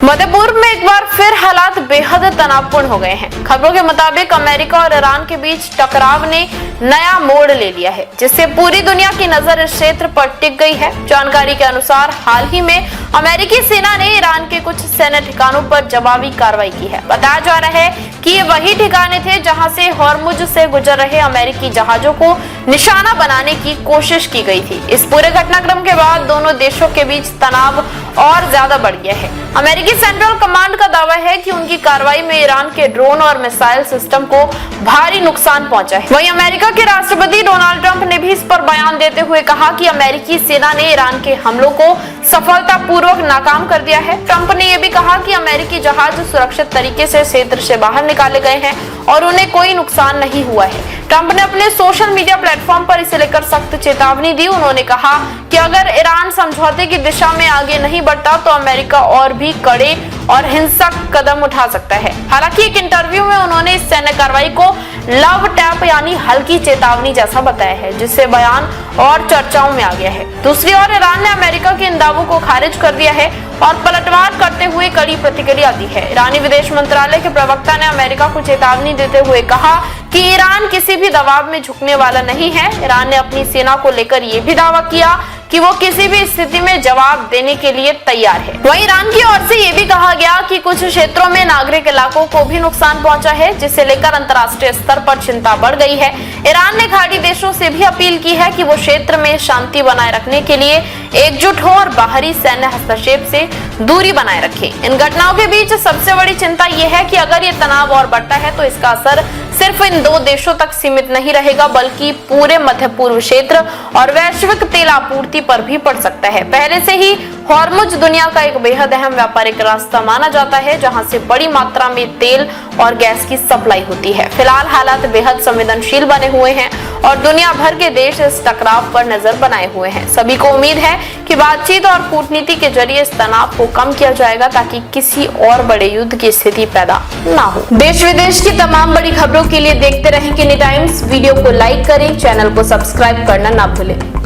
मध्य पूर्व में एक बार फिर हालात बेहद तनावपूर्ण हो गए हैं। खबरों के मुताबिक अमेरिका और ईरान के बीच टकराव ने नया मोड़ ले लिया है, जिससे पूरी दुनिया की नजर इस क्षेत्र पर टिक गई है। जानकारी के अनुसार हाल ही में अमेरिकी सेना ने ईरान के कुछ सैन्य ठिकानों पर जवाबी कार्रवाई की है। बताया जा रहा है कि ये वही ठिकाने थे जहां से हॉर्मुज से गुजर रहे अमेरिकी जहाजों को निशाना बनाने की कोशिश की गई थी। इस पूरे घटनाक्रम के बाद दोनों देशों के बीच तनाव और ज्यादा बढ़ गया है। अमेरिकी सेंट्रल कमांड का दावा है कि उनकी कार्रवाई में ईरान के ड्रोन और मिसाइल सिस्टम को भारी नुकसान पहुंचा है। वहीं अमेरिका के राष्ट्रपति डोनाल्ड ट्रंप ने भी इस पर बयान देते हुए कहा कि अमेरिकी सेना ने ईरान के हमलों को सफलतापूर्वक नाकाम कर दिया है। ट्रंप ने यह भी कहा कि अमेरिकी जहाज सुरक्षित तरीके से क्षेत्र से बाहर निकाले गए हैं और उन्हें कोई नुकसान नहीं हुआ है। ट्रंप ने अपने सोशल मीडिया प्लेटफॉर्म पर इसे लेकर सख्त चेतावनी दी। उन्होंने कहा कि अगर ईरान समझौते की दिशा में आगे नहीं बढ़ता तो अमेरिका और भी कड़े और हिंसक कदम उठा सकता है। हालांकि एक इंटरव्यू में उन्होंने इस सैन्य कार्रवाई को लव टैप यानी हल्की चेतावनी जैसा बताया है, जिससे बयान और चर्चाओं में आ गया है। दूसरी ओर ईरान ने अमेरिका के इन दावों को खारिज कर दिया है और पलटवार करते हुए कड़ी प्रतिक्रिया दी है। ईरानी विदेश मंत्रालय के प्रवक्ता ने अमेरिका को चेतावनी देते हुए कहा कि ईरान किसी भी दबाव में झुकने वाला नहीं है। ईरान ने अपनी सेना को लेकर ये भी दावा किया कि वो किसी भी स्थिति में जवाब देने के लिए तैयार है। वहीं ईरान की ओर से ये भी कहा गया कि कुछ क्षेत्रों में नागरिक इलाकों को भी नुकसान पहुंचा है, जिसे लेकर अंतर्राष्ट्रीय स्तर पर चिंता बढ़ गई है। ईरान ने खाड़ी देशों से भी अपील की है कि वो क्षेत्र में शांति बनाए रखने के लिए एकजुट हो और बाहरी सैन्य हस्तक्षेप से दूरी बनाए रखे। इन घटनाओं के बीच सबसे बड़ी चिंता यह है कि अगर ये तनाव और बढ़ता है तो इसका असर सिर्फ इन दो देशों तक सीमित नहीं रहेगा, बल्कि पूरे मध्य पूर्व क्षेत्र और वैश्विक तेल आपूर्ति पर भी पड़ सकता है। पहले से ही हॉर्मुज दुनिया का एक बेहद अहम व्यापारिक रास्ता माना जाता है, जहां से बड़ी मात्रा में तेल और गैस की सप्लाई होती है। फिलहाल हालात बेहद संवेदनशील बने हुए हैं और दुनिया भर के देश इस टकराव पर नजर बनाए हुए हैं। सभी को उम्मीद है कि बातचीत और कूटनीति के जरिए इस तनाव को कम किया जाएगा, ताकि किसी और बड़े युद्ध की स्थिति पैदा ना हो। देश विदेश की तमाम बड़ी खबरों के लिए देखते रहें किनी टाइम्स। वीडियो को लाइक करें, चैनल को सब्सक्राइब करना ना भूलें।